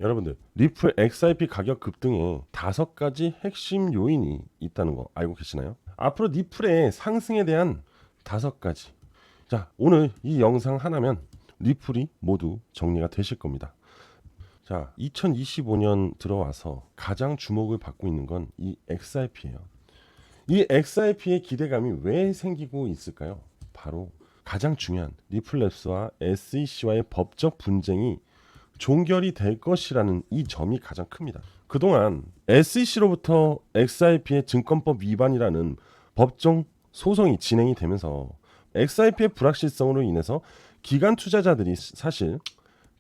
여러분들 리플 XRP 가격 급등에 5가지 핵심 요인이 있다는 거 알고 계시나요? 앞으로 리플의 상승에 대한 5가지. 자, 오늘 이 영상 하나면 리플이 모두 정리가 되실 겁니다. 자, 2025년 들어와서 가장 주목을 받고 있는 건 이 XRP예요. 이 XRP의 기대감이 왜 생기고 있을까요? 바로 가장 중요한 리플랩스와 SEC와의 법적 분쟁이 종결이 될 것이라는 이 점이 가장 큽니다. 그동안 SEC로부터 XRP의 증권법 위반이라는 법정 소송이 진행이 되면서 XRP의 불확실성으로 인해서 기관 투자자들이 사실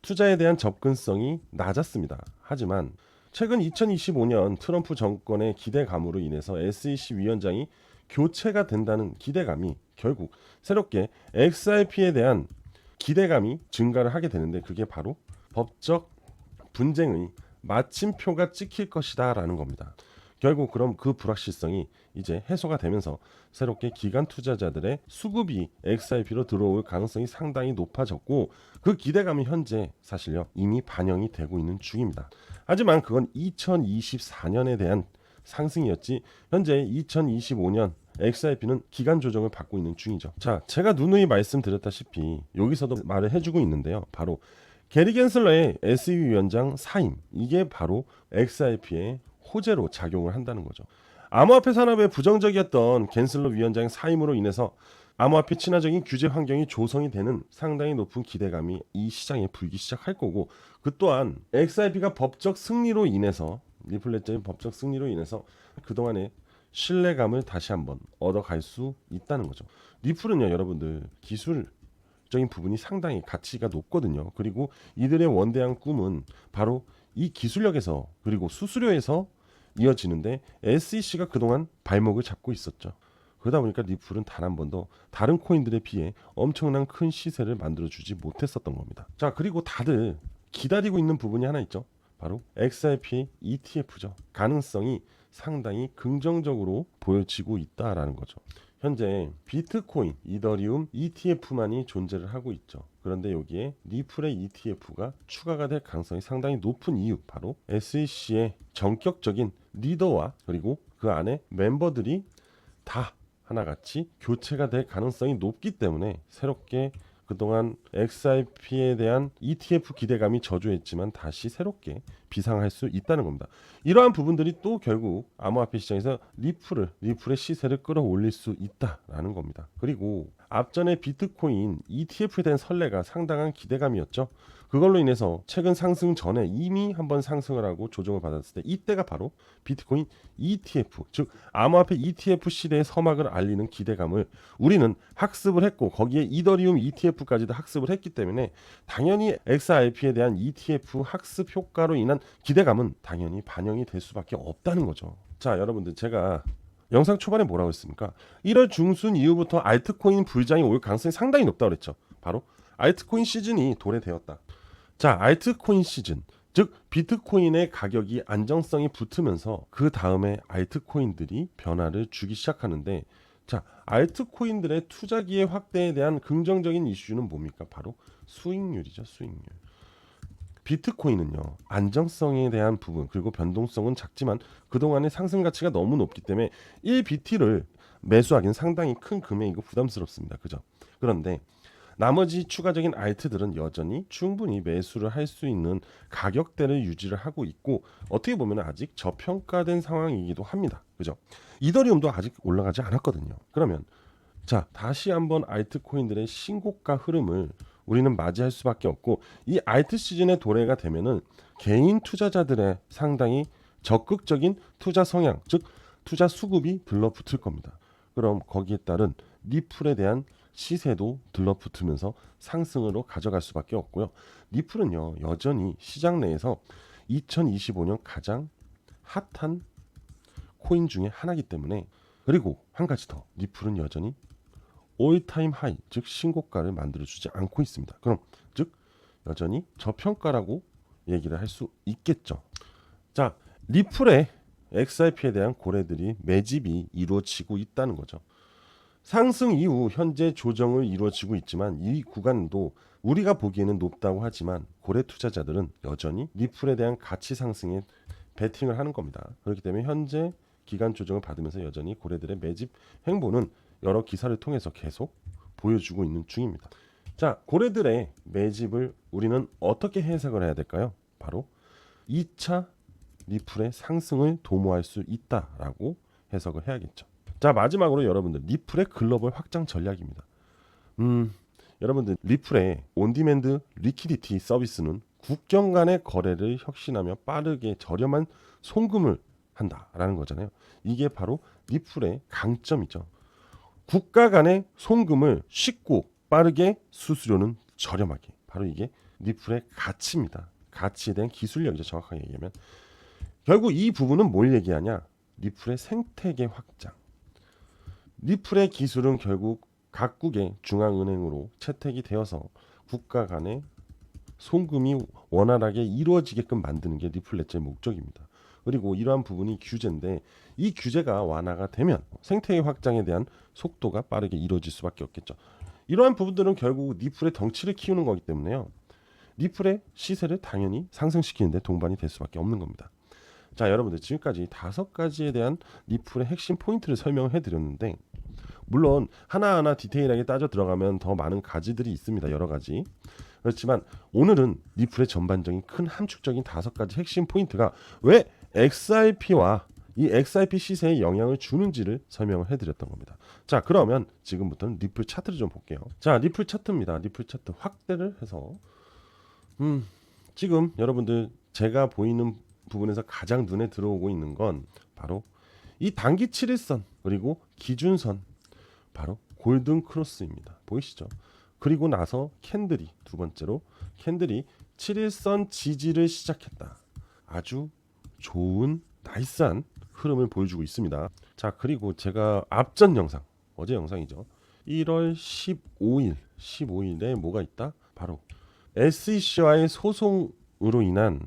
투자에 대한 접근성이 낮았습니다. 하지만 최근 2025년 트럼프 정권의 기대감으로 인해서 SEC 위원장이 교체가 된다는 기대감이 결국 새롭게 XRP에 대한 기대감이 증가를 하게 되는데, 그게 바로 법적 분쟁의 마침표가 찍힐 것이다 라는 겁니다. 결국 그럼 그 불확실성이 이제 해소가 되면서 새롭게 기관 투자자들의 수급이 XRP로 들어올 가능성이 상당히 높아졌고, 그 기대감이 현재 사실요 이미 반영이 되고 있는 중입니다. 하지만 그건 2024년에 대한 상승이었지, 현재 2025년 XRP는 기간 조정을 받고 있는 중이죠. 자, 제가 누누이 말씀드렸다시피 여기서도 말을 해주고 있는데요. 바로 게리 겐슬러의 SEC 위원장 사임, 이게 바로 XRP의 호재로 작용을 한다는 거죠. 암호화폐 산업에 부정적이었던 겐슬러 위원장의 사임으로 인해서 암호화폐 친화적인 규제 환경이 조성이 되는 상당히 높은 기대감이 이 시장에 불기 시작할 거고, 그 또한 XRP가 법적 승리로 인해서 리플렛자의 법적 승리로 인해서 그동안의 신뢰감을 다시 한번 얻어갈 수 있다는 거죠. 리플은요, 여러분들 기술적인 부분이 상당히 가치가 높거든요. 그리고 이들의 원대한 꿈은 바로 이 기술력에서 그리고 수수료에서 이어지는데, SEC가 그동안 발목을 잡고 있었죠. 그러다 보니까 리플은 단 한 번도 다른 코인들에 비해 엄청난 큰 시세를 만들어주지 못했었던 겁니다. 자, 그리고 다들 기다리고 있는 부분이 하나 있죠. 바로 XRP ETF죠. 가능성이 상당히 긍정적으로 보여지고 있다라는 거죠. 현재 비트코인, 이더리움 ETF만이 존재를 하고 있죠. 그런데 여기에 리플의 ETF가 추가가 될 가능성이 상당히 높은 이유, 바로 SEC의 전격적인 리더와 그리고 그 안에 멤버들이 다 하나같이 교체가 될 가능성이 높기 때문에 새롭게 그동안 XRP에 대한 ETF 기대감이 저조했지만 다시 새롭게 비상할 수 있다는 겁니다. 이러한 부분들이 또 결국 암호화폐 시장에서 리플의 시세를 끌어올릴 수 있다라는 겁니다. 그리고 앞전에 비트코인 ETF에 대한 선례가 상당한 기대감이었죠. 그걸로 인해서 최근 상승 전에 이미 한번 상승을 하고 조정을 받았을 때, 이때가 바로 비트코인 ETF, 즉 암호화폐 ETF 시대의 서막을 알리는 기대감을 우리는 학습을 했고, 거기에 이더리움 ETF까지도 학습을 했기 때문에 당연히 XRP에 대한 ETF 학습 효과로 인한 기대감은 당연히 반영이 될 수밖에 없다는 거죠. 자, 여러분들, 제가 영상 초반에 뭐라고 했습니까? 1월 중순 이후부터 알트코인 불장이 올 가능성이 상당히 높다고 그랬죠. 바로 알트코인 시즌이 도래되었다. 자, 알트코인 시즌, 즉 비트코인의 가격이 안정성이 붙으면서 그 다음에 알트코인들이 변화를 주기 시작하는데, 자, 알트코인들의 투자 기회 확대에 대한 긍정적인 이슈는 뭡니까? 바로 수익률이죠. 수익률. 비트코인은요, 안정성에 대한 부분 그리고 변동성은 작지만 그동안의 상승 가치가 너무 높기 때문에 1BT를 매수하기는 상당히 큰 금액이고 부담스럽습니다. 그죠? 그런데 나머지 추가적인 알트들은 여전히 충분히 매수를 할 수 있는 가격대를 유지를 하고 있고, 어떻게 보면 아직 저평가된 상황이기도 합니다. 그죠? 이더리움도 아직 올라가지 않았거든요. 그러면 자, 다시 한번 알트코인들의 신고가 흐름을 우리는 맞이할 수밖에 없고, 이 알트 시즌의 도래가 되면은 개인 투자자들의 상당히 적극적인 투자 성향, 즉 투자 수급이 들러붙을 겁니다. 그럼 거기에 따른 리플에 대한 시세도 들러붙으면서 상승으로 가져갈 수밖에 없고요. 리플은요, 여전히 시장 내에서 2025년 가장 핫한 코인 중에 하나이기 때문에, 그리고 한 가지 더, 리플은 여전히 올타임 하이, 즉 신고가를 만들어주지 않고 있습니다. 그럼 즉 여전히 저평가라고 얘기를 할 수 있겠죠. 자, 리플의 XRP에 대한 고래들이 매집이 이루어지고 있다는 거죠. 상승 이후 현재 조정을 이루어지고 있지만 이 구간도 우리가 보기에는 높다고 하지만 고래 투자자들은 여전히 리플에 대한 가치 상승에 베팅을 하는 겁니다. 그렇기 때문에 현재 기간 조정을 받으면서 여전히 고래들의 매집 행보는 여러 기사를 통해서 계속 보여주고 있는 중입니다. 자, 고래들의 매집을 우리는 어떻게 해석을 해야 될까요? 바로 2차 리플의 상승을 도모할 수 있다라고 해석을 해야겠죠. 자, 마지막으로 여러분들 리플의 글로벌 확장 전략입니다. 여러분들 리플의 온디맨드 리퀴디티 서비스는 국경 간의 거래를 혁신하며 빠르게 저렴한 송금을 한다라는 거잖아요. 이게 바로 리플의 강점이죠. 국가 간의 송금을 쉽고 빠르게, 수수료는 저렴하게. 바로 이게 리플의 가치입니다. 가치에 대한 기술력이죠. 정확하게 얘기하면. 결국 이 부분은 뭘 얘기하냐? 리플의 생태계 확장. 리플의 기술은 결국 각국의 중앙은행으로 채택이 되어서 국가 간의 송금이 원활하게 이루어지게끔 만드는 게 리플렛의 목적입니다. 그리고 이러한 부분이 규제인데 이 규제가 완화가 되면 생태계 확장에 대한 속도가 빠르게 이루어질 수밖에 없겠죠. 이러한 부분들은 결국 리플의 덩치를 키우는 거기 때문에요. 리플의 시세를 당연히 상승시키는 데 동반이 될 수밖에 없는 겁니다. 자, 여러분들 지금까지 5가지에 대한 리플의 핵심 포인트를 설명을 해드렸는데 물론 하나하나 디테일하게 따져 들어가면 더 많은 가지들이 있습니다. 여러 가지. 그렇지만 오늘은 리플의 전반적인 큰 함축적인 5가지 핵심 포인트가 왜 XRP와 이 XRP 시세에 영향을 주는지를 설명을 해드렸던 겁니다. 자, 그러면 지금부터는 리플 차트를 좀 볼게요. 자, 리플 차트입니다. 리플 차트 확대를 해서 지금 여러분들 제가 보이는 부분에서 가장 눈에 들어오고 있는 건 바로 이 단기 7일선 그리고 기준선 바로 골든 크로스입니다. 보이시죠? 그리고 나서 캔들이 두 번째로 캔들이 7일선 지지를 시작했다. 아주 좋은 나이스한 흐름을 보여주고 있습니다. 자, 그리고 제가 앞전 영상 어제 영상이죠. 1월 15일에 뭐가 있다? 바로 SEC와의 소송으로 인한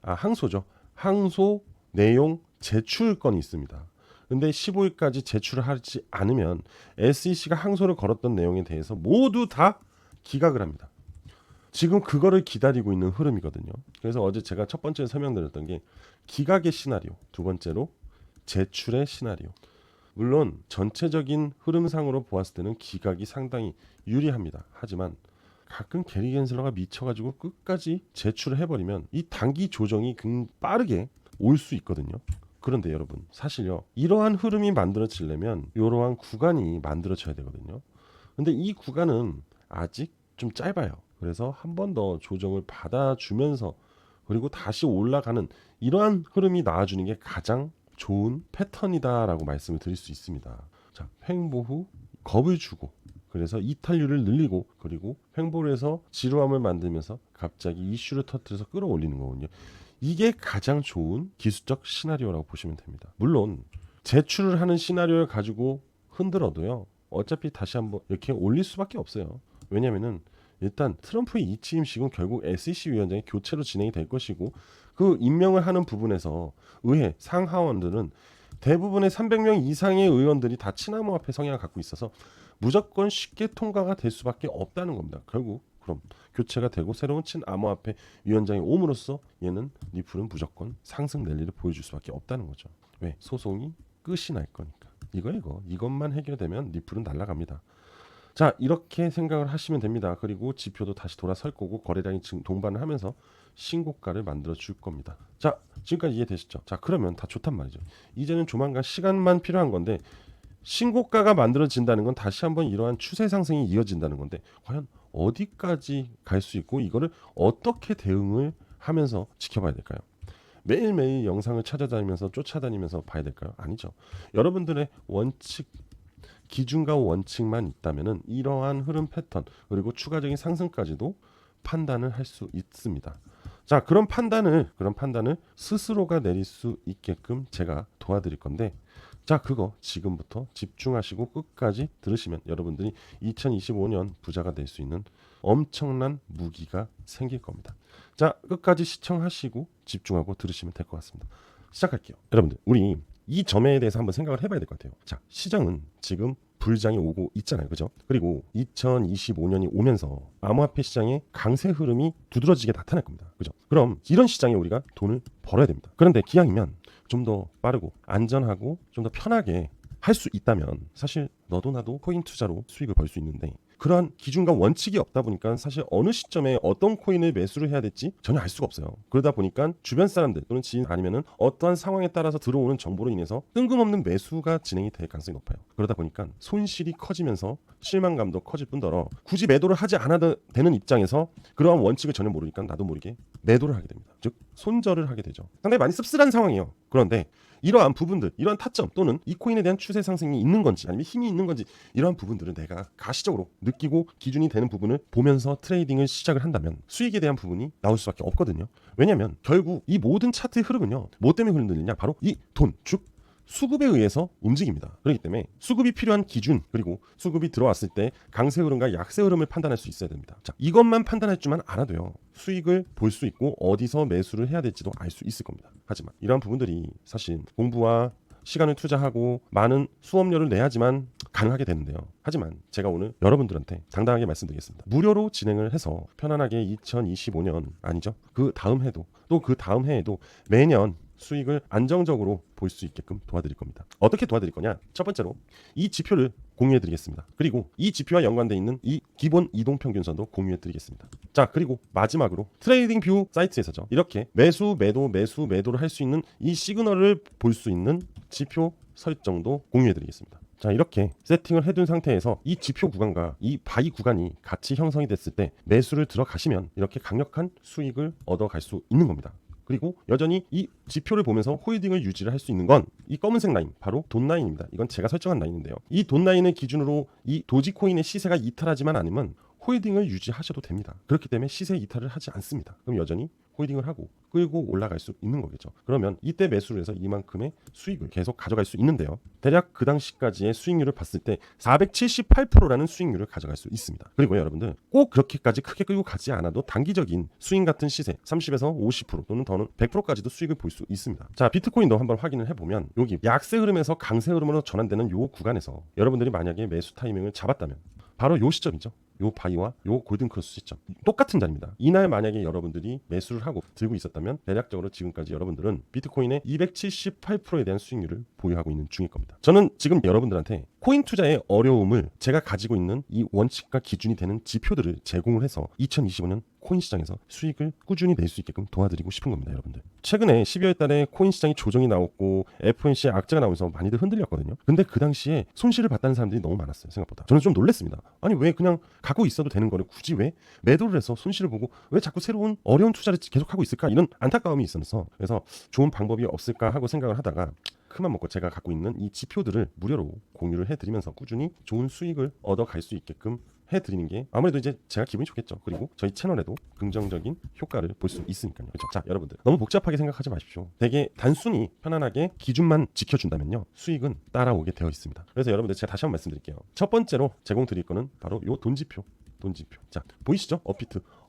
항소죠. 항소 내용 제출건이 있습니다. 근데 15일까지 제출을 하지 않으면 SEC가 항소를 걸었던 내용에 대해서 모두 다 기각을 합니다. 지금 그거를 기다리고 있는 흐름이거든요. 그래서 어제 제가 첫 번째로 설명드렸던 게 기각의 시나리오, 두 번째로 제출의 시나리오. 물론 전체적인 흐름상으로 보았을 때는 기각이 상당히 유리합니다. 하지만 가끔 게리 겐슬러가 미쳐가지고 끝까지 제출을 해버리면 이 단기 조정이 빠르게 올 수 있거든요. 그런데 여러분 사실요, 이러한 흐름이 만들어지려면 이러한 구간이 만들어져야 되거든요. 근데 이 구간은 아직 좀 짧아요. 그래서 한 번 더 조정을 받아주면서 그리고 다시 올라가는 이러한 흐름이 나와주는 게 가장 좋은 패턴이다라고 말씀을 드릴 수 있습니다. 자, 횡보 후 겁을 주고 그래서 이탈률을 늘리고 그리고 횡보를 해서 지루함을 만들면서 갑자기 이슈를 터뜨려서 끌어올리는 거거든요. 이게 가장 좋은 기술적 시나리오라고 보시면 됩니다. 물론 제출을 하는 시나리오를 가지고 흔들어도요, 어차피 다시 한번 이렇게 올릴 수밖에 없어요. 왜냐면은 일단 트럼프의 이 취임식은 결국 SEC 위원장의 교체로 진행이 될 것이고 그 임명을 하는 부분에서 의회 상하원들은 대부분의 300명 이상의 의원들이 다 친암호화폐 성향을 갖고 있어서 무조건 쉽게 통과가 될 수밖에 없다는 겁니다. 결국 그럼 교체가 되고 새로운 친암호화폐 위원장이 옴으로써 얘는 리플은 무조건 상승 랠리를 보여줄 수밖에 없다는 거죠. 왜? 소송이 끝이 날 거니까. 이것만 해결되면 리플은 날아갑니다. 자, 이렇게 생각을 하시면 됩니다. 그리고 지표도 다시 돌아설 거고 거래량이 동반을 하면서 신고가를 만들어 줄 겁니다. 자, 지금까지 이해되시죠? 자, 그러면 다 좋단 말이죠. 이제는 조만간 시간만 필요한 건데 신고가가 만들어진다는 건 다시 한번 이러한 추세 상승이 이어진다는 건데 과연 어디까지 갈 수 있고 이거를 어떻게 대응을 하면서 지켜봐야 될까요? 매일매일 영상을 찾아다니면서 쫓아다니면서 봐야 될까요? 아니죠. 여러분들의 원칙, 기준과 원칙만 있다면은 이러한 흐름 패턴 그리고 추가적인 상승까지도 판단을 할 수 있습니다. 자, 그런 판단을 스스로가 내릴 수 있게끔 제가 도와드릴 건데, 자, 그거 지금부터 집중하시고 끝까지 들으시면 여러분들이 2025년 부자가 될 수 있는 엄청난 무기가 생길 겁니다. 자, 끝까지 시청하시고 집중하고 들으시면 될 것 같습니다. 시작할게요. 여러분들, 우리 이 점에 대해서 한번 생각을 해봐야 될 것 같아요. 자, 시장은 지금 불장이 오고 있잖아요. 그죠? 그리고 2025년이 오면서 암호화폐 시장의 강세 흐름이 두드러지게 나타날 겁니다. 그죠? 그럼 이런 시장에 우리가 돈을 벌어야 됩니다. 그런데 기왕이면 좀 더 빠르고 안전하고 좀 더 편하게 할 수 있다면 사실 너도 나도 코인 투자로 수익을 벌 수 있는데 그러한 기준과 원칙이 없다 보니까 사실 어느 시점에 어떤 코인을 매수를 해야 될지 전혀 알 수가 없어요. 그러다 보니까 주변 사람들 또는 지인 아니면은 어떠한 상황에 따라서 들어오는 정보로 인해서 뜬금없는 매수가 진행이 될 가능성이 높아요. 그러다 보니까 손실이 커지면서 실망감도 커질 뿐더러 굳이 매도를 하지 않아도 되는 입장에서 그러한 원칙을 전혀 모르니까 나도 모르게 매도를 하게 됩니다. 즉 손절을 하게 되죠. 상당히 많이 씁쓸한 상황이에요. 그런데 이러한 부분들, 이러한 타점 또는 이 코인에 대한 추세 상승이 있는 건지 아니면 힘이 있는 건지 이러한 부분들은 내가 가시적으로 느끼고 기준이 되는 부분을 보면서 트레이딩을 시작을 한다면 수익에 대한 부분이 나올 수밖에 없거든요. 왜냐하면 결국 이 모든 차트의 흐름은요. 뭐 때문에 흔들리냐? 바로 이 돈, 즉 수급에 의해서 움직입니다. 그렇기 때문에 수급이 필요한 기준 그리고 수급이 들어왔을 때 강세 흐름과 약세 흐름을 판단할 수 있어야 됩니다. 자, 이것만 판단할 줄만 알아도요. 수익을 볼 수 있고 어디서 매수를 해야 될지도 알 수 있을 겁니다. 하지만 이러한 부분들이 사실 공부와 시간을 투자하고 많은 수업료를 내야지만 가능하게 되는데요. 하지만 제가 오늘 여러분들한테 당당하게 말씀드리겠습니다. 무료로 진행을 해서 편안하게 2025년 아니죠. 그 다음 해도 또 그 다음 해에도 매년 수익을 안정적으로 볼 수 있게끔 도와드릴 겁니다. 어떻게 도와드릴 거냐? 첫 번째로 이 지표를 공유해 드리겠습니다. 그리고 이 지표와 연관되어 있는 이 기본 이동평균선도 공유해 드리겠습니다. 자, 그리고 마지막으로 트레이딩 뷰 사이트에서죠. 이렇게 매수, 매도, 매수, 매도를 할 수 있는 이 시그널을 볼 수 있는 지표 설정도 공유해 드리겠습니다. 자, 이렇게 세팅을 해둔 상태에서 이 지표 구간과 이 바이 구간이 같이 형성이 됐을 때 매수를 들어가시면 이렇게 강력한 수익을 얻어갈 수 있는 겁니다. 그리고 여전히 이 지표를 보면서 홀딩을 유지를 할 수 있는 건 이 검은색 라인, 바로 돈 라인입니다. 이건 제가 설정한 라인인데요. 이 돈 라인을 기준으로 이 도지코인의 시세가 이탈하지만 않으면 홀딩을 유지하셔도 됩니다. 그렇기 때문에 시세 이탈을 하지 않습니다. 그럼 여전히 홀딩을 하고 끌고 올라갈 수 있는 거겠죠. 그러면 이때 매수를 해서 이만큼의 수익을 계속 가져갈 수 있는데요. 대략 그 당시까지의 수익률을 봤을 때 478%라는 수익률을 가져갈 수 있습니다. 그리고 여러분들 꼭 그렇게까지 크게 끌고 가지 않아도 단기적인 스윙 같은 시세 30에서 50% 또는 더는 100%까지도 수익을 볼 수 있습니다. 자, 비트코인도 한번 확인을 해보면 여기 약세 흐름에서 강세 흐름으로 전환되는 요 구간에서 여러분들이 만약에 매수 타이밍을 잡았다면 바로 요 시점이죠. 요 바이와 요 골든 크로스 시점 똑같은 자리입니다. 이날 만약에 여러분들이 매수를 하고 들고 있었다면 대략적으로 지금까지 여러분들은 비트코인의 278%에 대한 수익률을 보유하고 있는 중일 겁니다. 저는 지금 여러분들한테 코인 투자의 어려움을 제가 가지고 있는 이 원칙과 기준이 되는 지표들을 제공을 해서 2025년 코인 시장에서 수익을 꾸준히 낼 수 있게끔 도와드리고 싶은 겁니다. 여러분들 최근에 12월 달에 코인 시장이 조정이 나왔고 FOMC의 악재가 나오면서 많이들 흔들렸거든요. 근데 그 당시에 손실을 봤다는 사람들이 너무 많았어요. 생각보다 저는 좀 놀랐습니다. 아니 왜 그냥 갖고 있어도 되는 거를 굳이 왜 매도를 해서 손실을 보고 왜 자꾸 새로운 어려운 투자를 계속하고 있을까, 이런 안타까움이 있어서 그래서 좋은 방법이 없을까 하고 생각을 하다가 큰맘 먹고 제가 갖고 있는 이 지표들을 무료로 공유를 해드리면서 꾸준히 좋은 수익을 얻어갈 수 있게끔 해드리는 게 아무래도 이제 제가 기분이 좋겠죠. 그리고 저희 채널에도 긍정적인 효과를 볼 수 있으니까요. 그렇죠? 자, 여러분들 너무 복잡하게 생각하지 마십시오. 되게 단순히 편안하게 기준만 지켜준다면요 수익은 따라오게 되어 있습니다. 그래서 여러분들 제가 다시 한번 말씀드릴게요. 첫 번째로 제공 드릴 거는 바로 요 돈지표. 자, 보이시죠?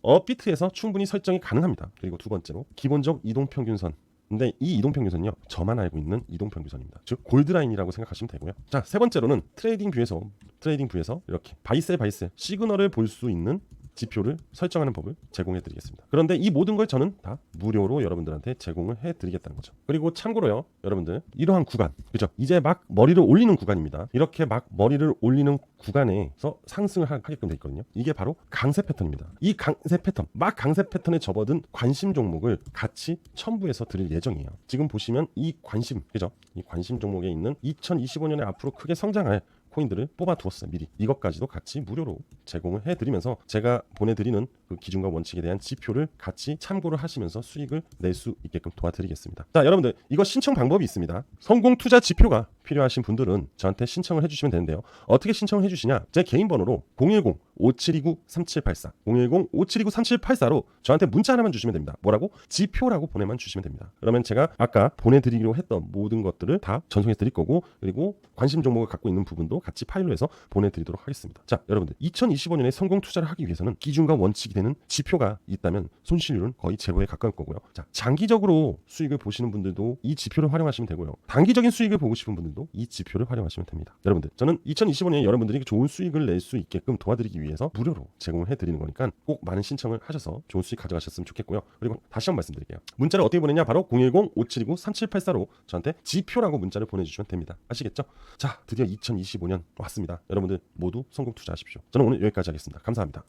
업비트에서 충분히 설정이 가능합니다. 그리고 두 번째로 기본적 이동평균선. 근데 이 이동평균선은요 저만 알고 있는 이동평균선입니다. 즉 골드라인이라고 생각하시면 되고요. 자, 세 번째로는 트레이딩 뷰에서 이렇게 바이셀 시그널을 볼 수 있는 지표를 설정하는 법을 제공해 드리겠습니다. 그런데 이 모든 걸 저는 다 무료로 여러분들한테 제공을 해 드리겠다는 거죠. 그리고 참고로요 여러분들 이러한 구간, 그죠? 이제 막 머리를 올리는 구간입니다. 이렇게 막 머리를 올리는 구간에서 상승을 하게끔 돼 있거든요. 이게 바로 강세 패턴입니다. 이 강세 패턴에 접어든 관심 종목을 같이 첨부해서 드릴 예정이에요. 지금 보시면 이 관심, 그죠? 이 관심 종목에 있는 2025년에 앞으로 크게 성장할 코인들을 뽑아두었어요. 미리 이것까지도 같이 무료로 제공을 해드리면서 제가 보내드리는 그 기준과 원칙에 대한 지표를 같이 참고를 하시면서 수익을 낼 수 있게끔 도와드리겠습니다. 자, 여러분들 이거 신청 방법이 있습니다. 성공 투자 지표가 필요하신 분들은 저한테 신청을 해주시면 되는데요. 어떻게 신청을 해주시냐? 제 개인 번호로 010-5729-3784 010-5729-3784로 저한테 문자 하나만 주시면 됩니다. 뭐라고? 지표라고 보내만 주시면 됩니다. 그러면 제가 아까 보내드리기로 했던 모든 것들을 다 전송해 드릴 거고, 그리고 관심 종목을 갖고 있는 부분도 같이 파일로 해서 보내드리도록 하겠습니다. 자, 여러분들 2025년에 성공 투자를 하기 위해서는 기준과 원칙이 되는 지표가 있다면 손실률은 거의 제로에 가까울 거고요. 자, 장기적으로 수익을 보시는 분들도 이 지표를 활용하시면 되고요. 단기적인 수익을 보고 싶은 분들도 이 지표를 활용하시면 됩니다. 여러분들, 저는 2025년에 여러분들이 좋은 수익을 낼 수 있게끔 도와드리기 위해서 무료로 제공을 해드리는 거니까 꼭 많은 신청을 하셔서 좋은 수익 가져가셨으면 좋겠고요. 그리고 다시 한번 말씀드릴게요. 문자를 어떻게 보내냐? 바로 010-5729-3784로 저한테 지표라고 문자를 보내주시면 됩니다. 아시겠죠? 자, 드디어 2025년 왔습니다. 여러분들 모두 성공 투자하십시오. 저는 오늘 여기까지 하겠습니다. 감사합니다.